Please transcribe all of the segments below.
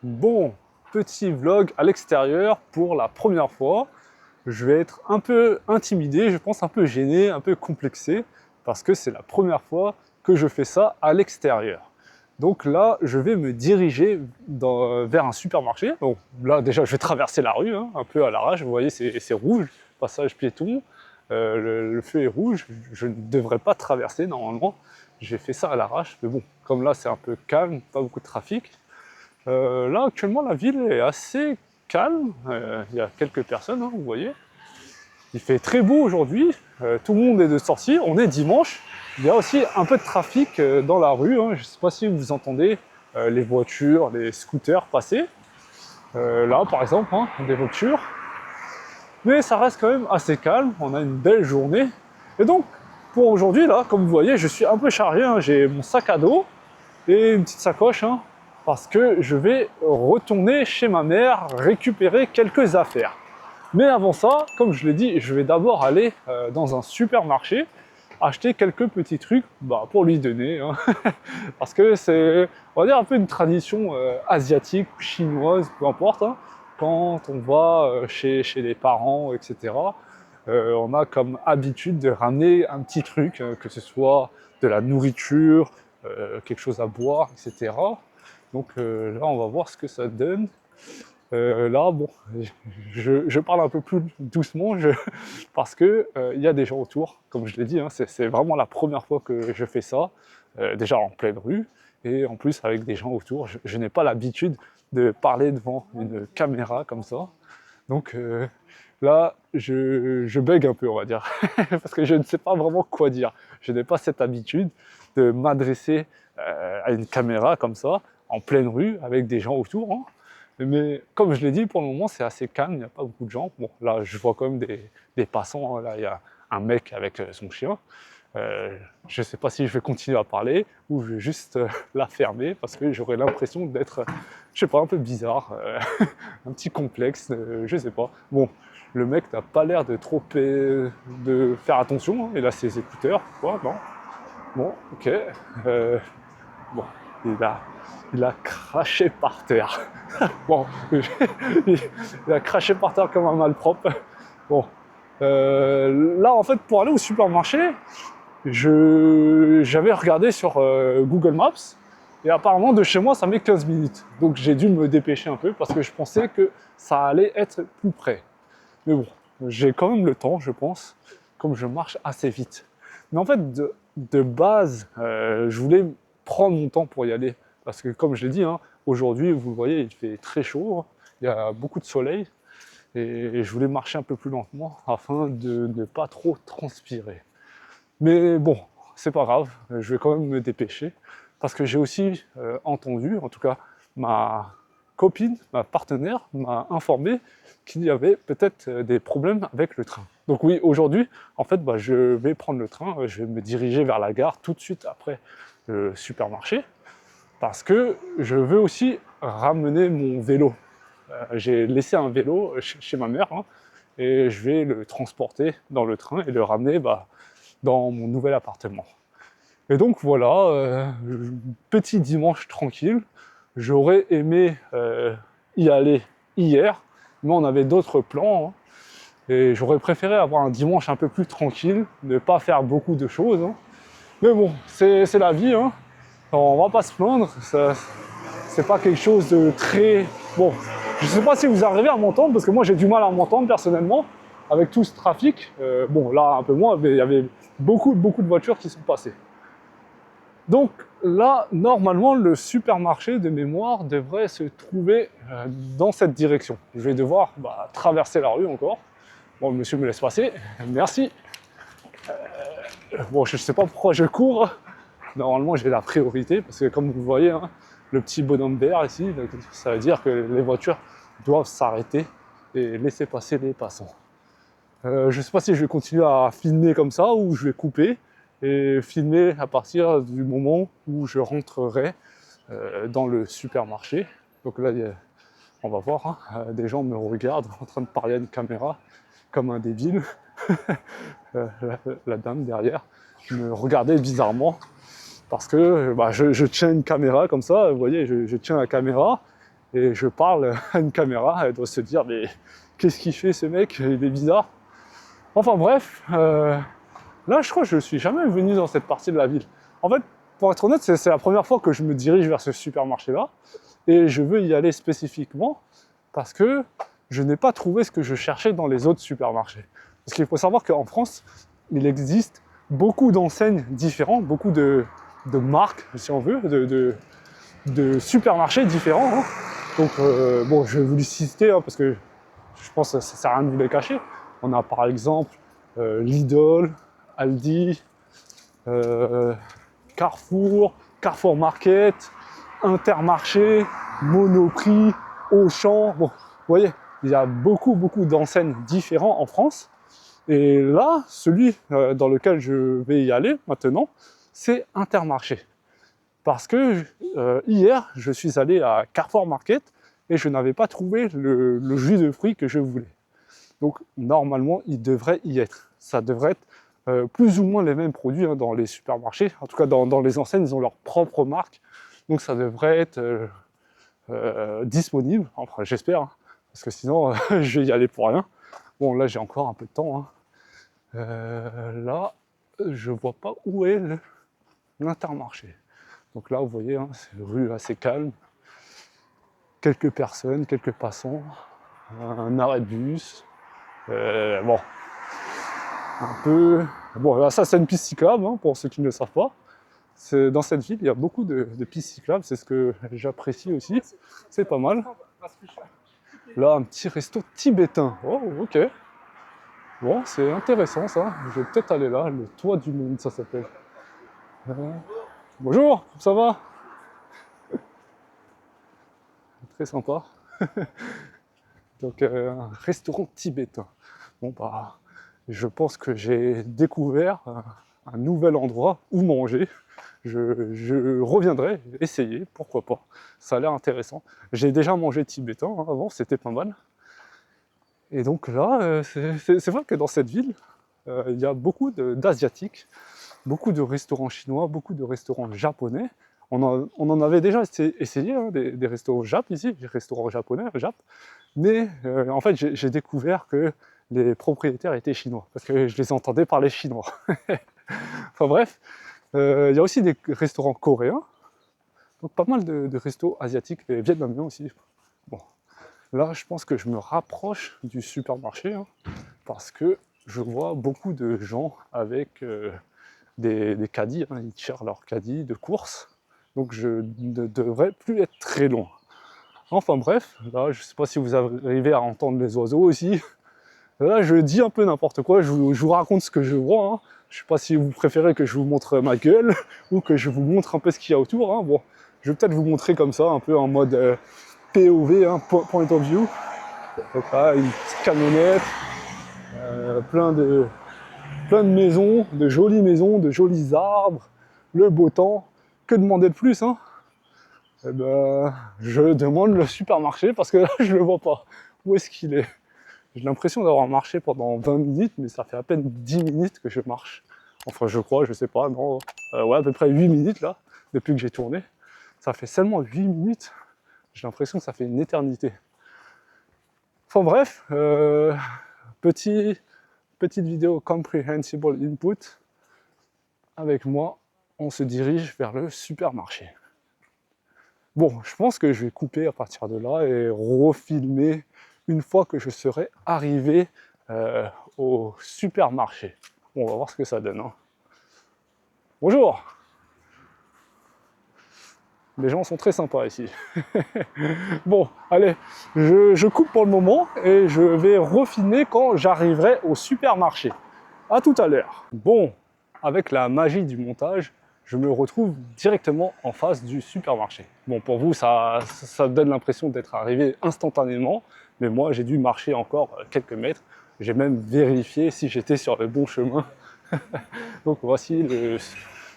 Bon, petit vlog à l'extérieur pour la première fois. Je vais être un peu intimidé, je pense un peu gêné, un peu complexé, parce que c'est la première fois que je fais ça à l'extérieur. Donc là, je vais me diriger vers un supermarché. Bon, là déjà, je vais traverser la rue, hein, un peu à l'arrache. Vous voyez, c'est rouge, passage piéton. Le feu est rouge, je ne devrais pas traverser normalement. J'ai fait ça à l'arrache, mais bon, comme là c'est un peu calme, pas beaucoup de trafic. Là, actuellement, la ville est assez calme. Il y a quelques personnes, hein, vous voyez. Il fait très beau aujourd'hui. Tout le monde est de sortie. On est dimanche. Il y a aussi un peu de trafic dans la rue, hein. Je ne sais pas si vous entendez les voitures, les scooters passer. Là, par exemple, hein, des voitures. Mais ça reste quand même assez calme. On a une belle journée. Et donc, pour aujourd'hui, là, comme vous voyez, je suis un peu chargé, hein. J'ai mon sac à dos et une petite sacoche, hein, parce que je vais retourner chez ma mère récupérer quelques affaires. Mais avant ça, comme je l'ai dit, je vais d'abord aller dans un supermarché acheter quelques petits trucs pour lui donner, hein. Parce que c'est, on va dire, un peu une tradition asiatique, chinoise, peu importe, hein. Quand on va chez les parents, etc., on a comme habitude de ramener un petit truc, que ce soit de la nourriture, quelque chose à boire, etc. Donc là, on va voir ce que ça donne. Là, bon, je parle un peu plus doucement parce que il y a des gens autour, comme je l'ai dit, hein, c'est vraiment la première fois que je fais ça, déjà en pleine rue, et en plus avec des gens autour. Je n'ai pas l'habitude de parler devant une caméra comme ça. Donc là, je bug un peu, on va dire, parce que je ne sais pas vraiment quoi dire. Je n'ai pas cette habitude de m'adresser à une caméra comme ça, en pleine rue, avec des gens autour, hein. Mais comme je l'ai dit, pour le moment, c'est assez calme, il n'y a pas beaucoup de gens. Bon, là, je vois quand même des passants, hein. Là, il y a un mec avec son chien. Je ne sais pas si je vais continuer à parler ou je vais juste la fermer parce que j'aurais l'impression d'être, je sais pas, un peu bizarre, un petit complexe, je sais pas. Bon, le mec n'a pas l'air de trop de faire attention, hein. Il a ses écouteurs, quoi, non. Bon, ok. Bon, il a craché par terre. Bon, il a craché par terre comme un malpropre. Bon, là en fait pour aller au supermarché, j'avais regardé sur Google Maps et apparemment de chez moi ça met 15 minutes. Donc j'ai dû me dépêcher un peu parce que je pensais que ça allait être plus près. Mais bon, j'ai quand même le temps, je pense, comme je marche assez vite. Mais en fait, de base, je voulais prendre mon temps pour y aller. Parce que comme je l'ai dit, hein, aujourd'hui, vous le voyez, il fait très chaud, hein. Il y a beaucoup de soleil. Et je voulais marcher un peu plus lentement afin de ne pas trop transpirer. Mais bon, c'est pas grave, je vais quand même me dépêcher. Parce que j'ai aussi entendu, en tout cas ma copine, ma partenaire m'a informé qu'il y avait peut-être des problèmes avec le train. Donc oui, aujourd'hui, en fait, je vais prendre le train, je vais me diriger vers la gare tout de suite après le supermarché, parce que je veux aussi ramener mon vélo. J'ai laissé un vélo chez ma mère, hein, et je vais le transporter dans le train et le ramener dans mon nouvel appartement. Et donc voilà, petit dimanche tranquille. J'aurais aimé y aller hier, mais on avait d'autres plans, hein. Et j'aurais préféré avoir un dimanche un peu plus tranquille, ne pas faire beaucoup de choses, hein. Mais bon, c'est la vie, hein. On va pas se plaindre, c'est pas quelque chose de très... Bon, je sais pas si vous arrivez à m'entendre, parce que moi j'ai du mal à m'entendre personnellement, avec tout ce trafic. Bon, là un peu moins, mais il y avait beaucoup de voitures qui sont passées. Donc là, normalement, le supermarché de mémoire devrait se trouver dans cette direction. Je vais devoir traverser la rue encore. Bon, le monsieur me laisse passer, merci. Bon, je ne sais pas pourquoi je cours. Normalement, j'ai la priorité, parce que comme vous voyez, hein, le petit bonhomme vert ici, ça veut dire que les voitures doivent s'arrêter et laisser passer les passants. Je ne sais pas si je vais continuer à filmer comme ça ou je vais couper et filmer à partir du moment où je rentrerai dans le supermarché. Donc là, on va voir, hein, des gens me regardent en train de parler à une caméra comme un débile. La dame derrière me regardait bizarrement parce que je tiens une caméra comme ça, vous voyez, je tiens la caméra et je parle à une caméra, elle doit se dire mais qu'est-ce qu'il fait ce mec, il est bizarre. Enfin bref, là je crois que je suis jamais venu dans cette partie de la ville. En fait, pour être honnête, c'est la première fois que je me dirige vers ce supermarché-là, et je veux y aller spécifiquement parce que je n'ai pas trouvé ce que je cherchais dans les autres supermarchés. Parce qu'il faut savoir qu'en France, il existe beaucoup d'enseignes différentes, beaucoup de marques, si on veut, de supermarchés différents. Hein. Donc, bon, je vais vous les citer parce que je pense que ça ne sert à rien de vous les cacher. On a par exemple Lidl, Aldi, Carrefour, Carrefour Market, Intermarché, Monoprix, Auchan. Bon, vous voyez, il y a beaucoup d'enseignes différentes en France. Et là, celui dans lequel je vais y aller maintenant, c'est Intermarché. Parce que hier, je suis allé à Carrefour Market et je n'avais pas trouvé le jus de fruits que je voulais. Donc normalement, il devrait y être. Ça devrait être plus ou moins les mêmes produits hein, dans les supermarchés. En tout cas, dans les enseignes, ils ont leur propre marque. Donc ça devrait être disponible, enfin j'espère, hein, parce que sinon, je vais y aller pour rien. Bon, là, j'ai encore un peu de temps. Hein. Là, je vois pas où est l'Intermarché. Donc là, vous voyez, hein, c'est une rue assez calme. Quelques personnes, quelques passants, un arrêt de bus. Bon, un peu... Bon, là, ça, c'est une piste cyclable, hein, pour ceux qui ne le savent pas. Dans cette ville, il y a beaucoup de pistes cyclables, c'est ce que j'apprécie aussi. C'est pas mal. Là, un petit resto tibétain. Oh, ok. Bon, c'est intéressant ça. Je vais peut-être aller là. Le toit du monde, ça s'appelle. Bonjour, ça va? Très sympa. Donc, un restaurant tibétain. Bon, bah, je pense que j'ai découvert un nouvel endroit où manger. Je reviendrai essayer, pourquoi pas. Ça a l'air intéressant. J'ai déjà mangé tibétain hein, avant, c'était pas mal. Et donc là, c'est vrai que dans cette ville, il y a beaucoup d'Asiatiques, beaucoup de restaurants chinois, beaucoup de restaurants japonais. On en avait déjà essayé hein, des restaurants Jap ici, des restaurants japonais, Jap. Mais en fait, j'ai découvert que les propriétaires étaient chinois, parce que je les entendais parler chinois. Enfin bref, il y a aussi des restaurants coréens, donc pas mal de restos asiatiques et vietnamiens aussi. Bon, là, je pense que je me rapproche du supermarché, hein, parce que je vois beaucoup de gens avec des caddies, hein, ils tirent leur caddie de course, donc je ne devrais plus être très loin. Enfin bref, là, je ne sais pas si vous arrivez à entendre les oiseaux aussi. Là, je dis un peu n'importe quoi, je vous raconte ce que je vois. Hein. Je ne sais pas si vous préférez que je vous montre ma gueule ou que je vous montre un peu ce qu'il y a autour. Hein. Bon, je vais peut-être vous montrer comme ça, un peu en mode POV, hein, point of view. Donc là, une petite camionnette, plein de maisons, de jolis arbres, le beau temps. Que demander de plus hein? Eh ben, je demande le supermarché parce que là, je ne le vois pas. Où est-ce qu'il est? J'ai l'impression d'avoir marché pendant 20 minutes, mais ça fait à peine 10 minutes que je marche. Enfin, je crois, je sais pas, non. Ouais, à peu près 8 minutes là, depuis que j'ai tourné. Ça fait seulement 8 minutes. J'ai l'impression que ça fait une éternité. Enfin bref, petite vidéo comprehensible input. Avec moi, on se dirige vers le supermarché. Bon, je pense que je vais couper à partir de là et refilmer une fois que je serai arrivé au supermarché. Bon, on va voir ce que ça donne. Hein. Bonjour! Les gens sont très sympas ici. Bon, allez, je coupe pour le moment et je vais refilmer quand j'arriverai au supermarché. À tout à l'heure. Bon, avec la magie du montage, je me retrouve directement en face du supermarché. Bon, pour vous, ça donne l'impression d'être arrivé instantanément, mais moi, j'ai dû marcher encore quelques mètres. J'ai même vérifié si j'étais sur le bon chemin. Donc voici le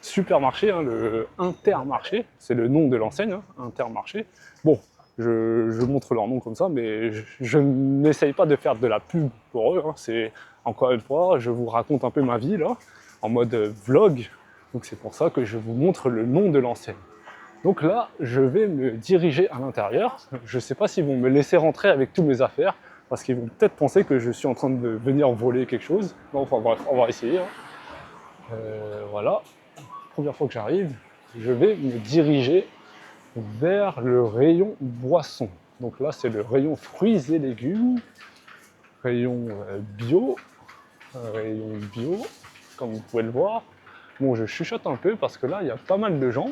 supermarché, hein, le Intermarché, c'est le nom de l'enseigne, hein, Intermarché. Bon, je montre leur nom comme ça, mais je n'essaye pas de faire de la pub pour eux. Hein. C'est encore une fois, je vous raconte un peu ma vie là, en mode vlog. Donc c'est pour ça que je vous montre le nom de l'enseigne. Donc là, je vais me diriger à l'intérieur. Je ne sais pas s'ils vont me laisser rentrer avec toutes mes affaires, parce qu'ils vont peut-être penser que je suis en train de venir voler quelque chose. Non, enfin bref, on va essayer. Hein. Voilà, première fois que j'arrive, je vais me diriger vers le rayon boisson. Donc là, c'est le rayon fruits et légumes, rayon bio, comme vous pouvez le voir. Bon, je chuchote un peu parce que là, il y a pas mal de gens.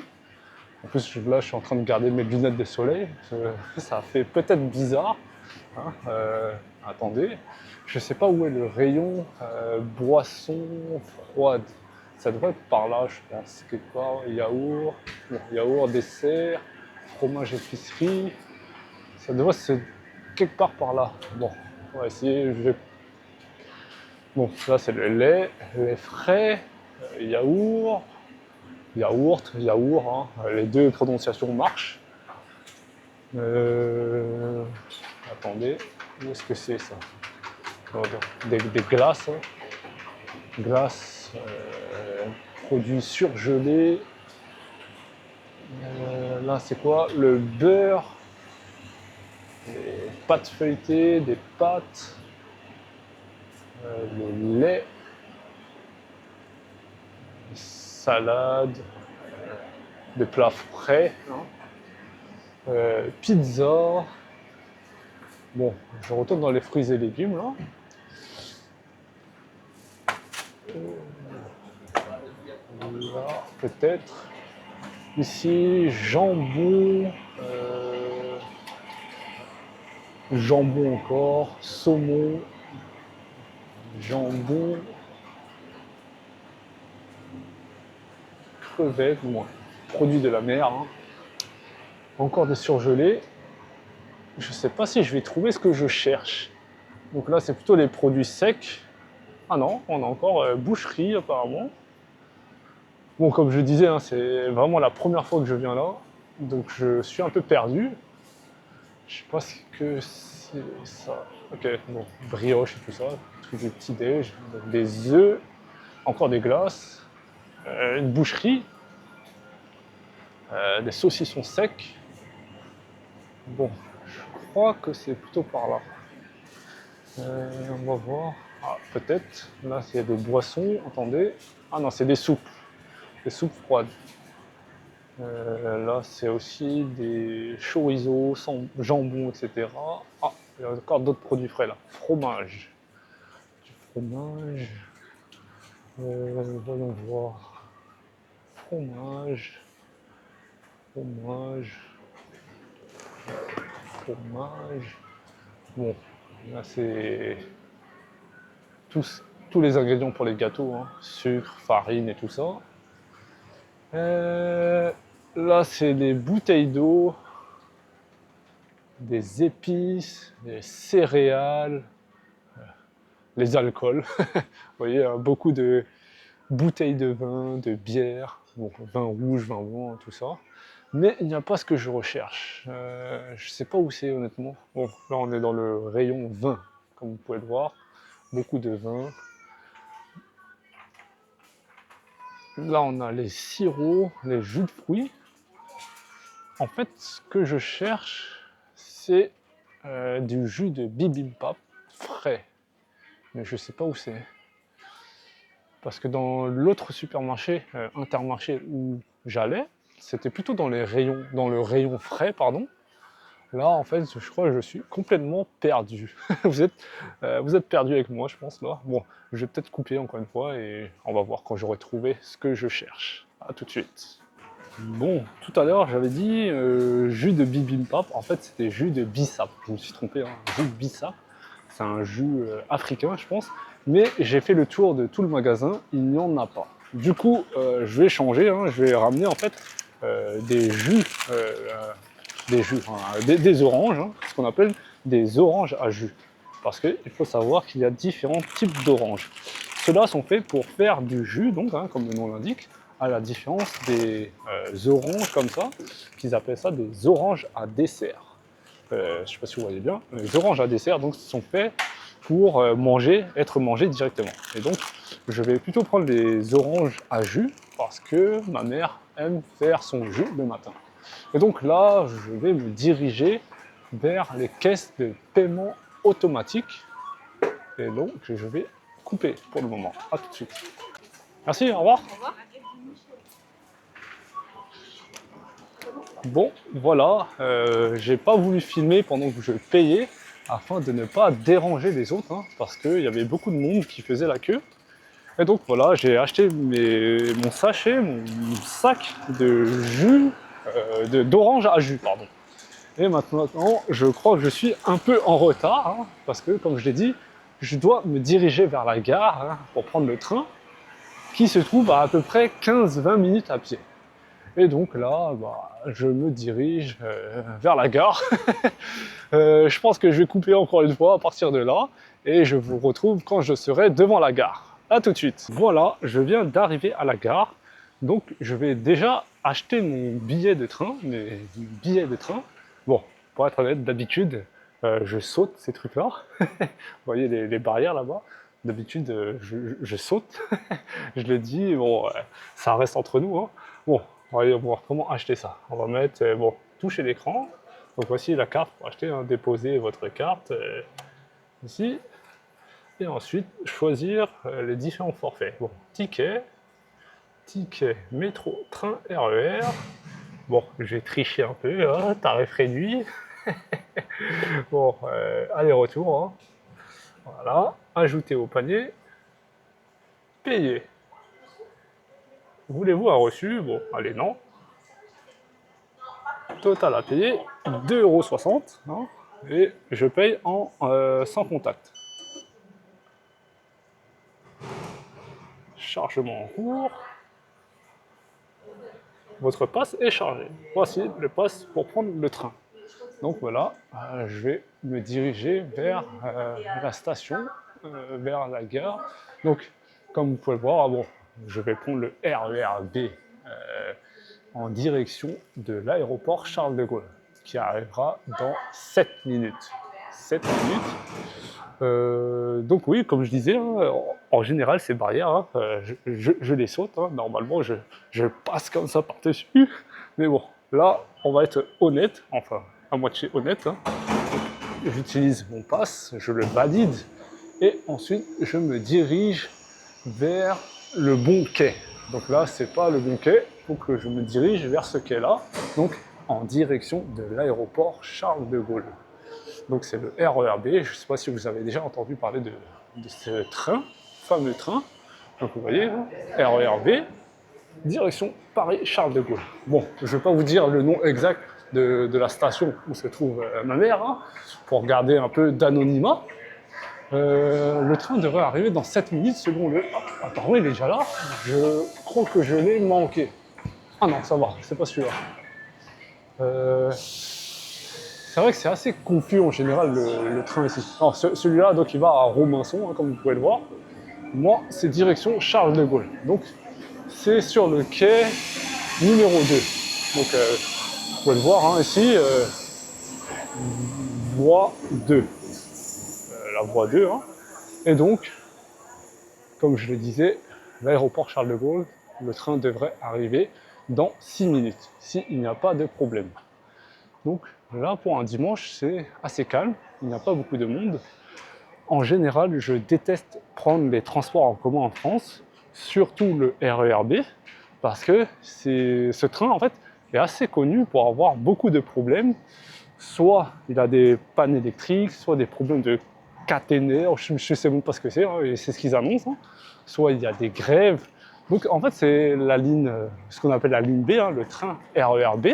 En plus, là, je suis en train de garder mes lunettes de soleil. Ça fait peut-être bizarre. Hein, attendez, je sais pas où est le rayon boisson froide. Ça devrait être par là, je pense. Quelque part, yaourt, bon, yaourt, dessert, fromage, épicerie. Ça devrait être quelque part par là. Bon, on va essayer. Bon, là, c'est le lait frais, yaourt. Yaourt, hein. Les deux prononciations marchent. Attendez, où est-ce que c'est ça? Des glaces, hein. Glaces, produits surgelés. Là, c'est quoi? Le beurre, les pâtes feuilletées, des pâtes, le lait, salade, des plats frais, hein. Pizza. Bon, je retourne dans les fruits et légumes là. Là, peut-être. Ici, jambon. Jambon encore, saumon, jambon, crevettes, bon, produits de la mer. Hein. Encore des surgelés. Je ne sais pas si je vais trouver ce que je cherche. Donc là, c'est plutôt les produits secs. Ah non, on a encore boucherie apparemment. Bon, comme je disais, hein, c'est vraiment la première fois que je viens là. Donc je suis un peu perdu. Je sais pas ce que c'est ça. Ok, bon, brioche et tout ça, truc du petit-déj, des œufs, encore des glaces, une boucherie, des saucissons secs. Bon, je crois que c'est plutôt par là. On va voir. Ah, peut-être. Là, il y a des boissons, attendez. Ah non, c'est des soupes froides. Là, c'est aussi des chorizo, jambon, etc. Ah, il y a encore d'autres produits frais là. Fromage. Du fromage. Voyons voir. Fromage. Bon, là, c'est tous les ingrédients pour les gâteaux. Hein. Sucre, farine et tout ça. Là, c'est des bouteilles d'eau, des épices, des céréales, les alcools. Vous voyez, hein, beaucoup de bouteilles de vin, de bière, bon, vin rouge, vin blanc, tout ça. Mais il n'y a pas ce que je recherche. Je ne sais pas où c'est honnêtement. Bon, là, on est dans le rayon vin, comme vous pouvez le voir. Beaucoup de vin. Là, on a les sirops, les jus de fruits. En fait, ce que je cherche, c'est du jus de bibimbap frais. Mais je ne sais pas où c'est. Parce que dans l'autre supermarché, Intermarché où j'allais, c'était plutôt dans le rayon frais, pardon. Là, en fait, je crois que je suis complètement perdu. Vous êtes perdu avec moi, je pense, là. Bon, je vais peut-être couper encore une fois et on va voir quand j'aurai trouvé ce que je cherche. A tout de suite. Bon, tout à l'heure, j'avais dit jus de bibimbap. En fait, c'était jus de bissap. Je me suis trompé, hein. Jus de bissap. C'est un jus africain, je pense. Mais j'ai fait le tour de tout le magasin, il n'y en a pas. Du coup, je vais changer. Hein. Je vais ramener en fait des jus, des oranges, hein, ce qu'on appelle des oranges à jus. Parce qu'il faut savoir qu'il y a différents types d'oranges. Ceux-là sont faits pour faire du jus, donc, hein, comme le nom l'indique, à la différence des oranges comme ça, qu'ils appellent ça des oranges à dessert. Je ne sais pas si vous voyez bien, les oranges à dessert donc, sont faits pour être mangés directement. Et donc, je vais plutôt prendre les oranges à jus parce que ma mère aime faire son jus le matin. Et donc là, je vais me diriger vers les caisses de paiement automatique. Et donc, je vais couper pour le moment. À tout de suite. Merci, au revoir. Au revoir. Bon, voilà, j'ai pas voulu filmer pendant que je payais afin de ne pas déranger les autres, hein, parce qu'il y avait beaucoup de monde qui faisait la queue. Et donc voilà, j'ai acheté mon sachet, mon sac de jus, d'orange à jus, pardon. Et maintenant, je crois que je suis un peu en retard, hein, parce que comme je l'ai dit, je dois me diriger vers la gare, hein, pour prendre le train, qui se trouve à peu près 15-20 minutes à pied. Et donc là, je me dirige vers la gare. Je pense que je vais couper encore une fois à partir de là, et je vous retrouve quand je serai devant la gare. A tout de suite. Voilà, je viens d'arriver à la gare, donc je vais déjà acheter mon billet de train, mes billets de train. Bon, pour être honnête, d'habitude, je saute ces trucs-là. Vous voyez les barrières là-bas. D'habitude, je saute. Je le dis, bon, ça reste entre nous, hein. Bon, on va voir comment acheter ça. On va mettre, bon, toucher l'écran. Donc voici la carte pour acheter, hein. Déposer votre carte ici. Et ensuite, choisir les différents forfaits. Bon, ticket, métro, train, RER. Bon, j'ai triché un peu, hein, tarif réduit. Bon, aller-retour, hein. Voilà, ajouter au panier, payer. Voulez-vous un reçu? Bon, allez, non. Total à payer, 2,60 €, hein, et je paye en sans contact. Chargement en cours. Votre passe est chargé. Voici le passe pour prendre le train. Donc voilà, je vais me diriger vers la station, vers la gare. Donc, comme vous pouvez le voir, bon, je vais prendre le RER B en direction de l'aéroport Charles de Gaulle, qui arrivera dans 7 minutes. 7 minutes. Donc oui, comme je disais, hein, en général, ces barrières, hein, je les saute. Hein. Normalement, je passe comme ça par-dessus. Mais bon, là, on va être honnête, enfin, à moitié honnête. Hein. J'utilise mon pass, je le valide, et ensuite, je me dirige vers le bon quai. Donc là, c'est pas le bon quai, il faut que je me dirige vers ce quai-là, donc en direction de l'aéroport Charles de Gaulle. Donc c'est le RER B, je ne sais pas si vous avez déjà entendu parler de ce train, fameux train. Donc vous voyez, RER B, direction Paris-Charles de Gaulle. Bon, je ne vais pas vous dire le nom exact de la station où se trouve ma mère, hein, pour garder un peu d'anonymat. Le train devrait arriver dans 7 minutes selon le... Ah, apparemment il est déjà là, je crois que je l'ai manqué. Ah non, ça va, c'est pas celui-là. C'est vrai que c'est assez confus en général le train ici. Alors celui-là, donc il va à Robinson, hein, comme vous pouvez le voir. Moi, c'est direction Charles de Gaulle. Donc c'est sur le quai numéro 2. Donc vous pouvez le voir, hein, ici, voie 2. La voie 2, hein. Et donc, comme je le disais, l'aéroport Charles de Gaulle, le train devrait arriver dans 6 minutes, s'il n'y a pas de problème. Donc là, pour un dimanche, c'est assez calme, il n'y a pas beaucoup de monde. En général, je déteste prendre les transports en commun en France, surtout le RER B, parce que ce train, en fait, est assez connu pour avoir beaucoup de problèmes. Soit il a des pannes électriques, soit des problèmes de caténaire, je ne sais même pas ce que c'est, hein, et c'est ce qu'ils annoncent. Hein. Soit il y a des grèves. Donc en fait, c'est la ligne, ce qu'on appelle la ligne B, hein, le train RER B.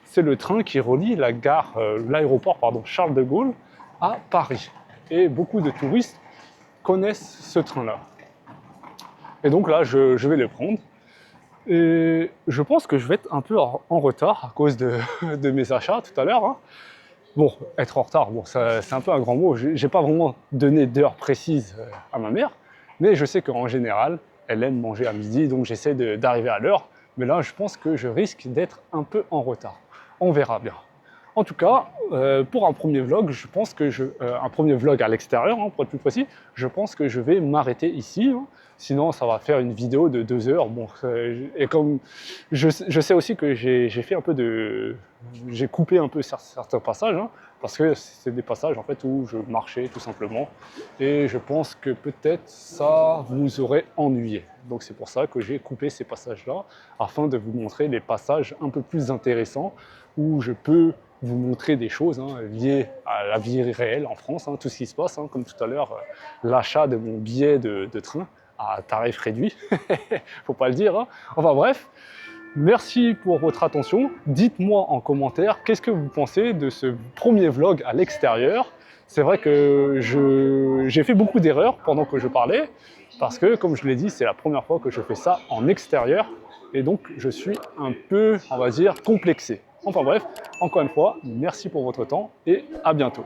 C'est le train qui relie la gare, l'aéroport Charles de Gaulle à Paris. Et beaucoup de touristes connaissent ce train-là. Et donc là, je vais le prendre. Et je pense que je vais être un peu en retard à cause de mes achats tout à l'heure. Hein. Bon, être en retard, bon, c'est un peu un grand mot. J'ai pas vraiment donné d'heure précise à ma mère, mais je sais qu'en général, elle aime manger à midi, donc j'essaie d'arriver à l'heure. Mais là, je pense que je risque d'être un peu en retard. On verra bien. En tout cas, pour un premier vlog, je pense que un premier vlog à l'extérieur, hein, pour être plus précis, je pense que je vais m'arrêter ici. Hein. Sinon, ça va faire une vidéo de 2 heures. Bon, et comme je sais aussi que j'ai fait un peu de, j'ai coupé un peu certains passages, hein, parce que c'est des passages en fait où je marchais tout simplement. Et je pense que peut-être ça vous aurait ennuyé. Donc c'est pour ça que j'ai coupé ces passages-là, afin de vous montrer les passages un peu plus intéressants où je peux vous montrer des choses hein, liées à la vie réelle en France, hein, tout ce qui se passe, hein, comme tout à l'heure, l'achat de mon billet de train à tarif réduit, faut pas le dire. Hein. Enfin bref, merci pour votre attention. Dites-moi en commentaire qu'est-ce que vous pensez de ce premier vlog à l'extérieur. C'est vrai que j'ai fait beaucoup d'erreurs pendant que je parlais, parce que, comme je l'ai dit, c'est la première fois que je fais ça en extérieur, et donc je suis un peu, on va dire, complexé. Enfin bref, encore une fois, merci pour votre temps et à bientôt.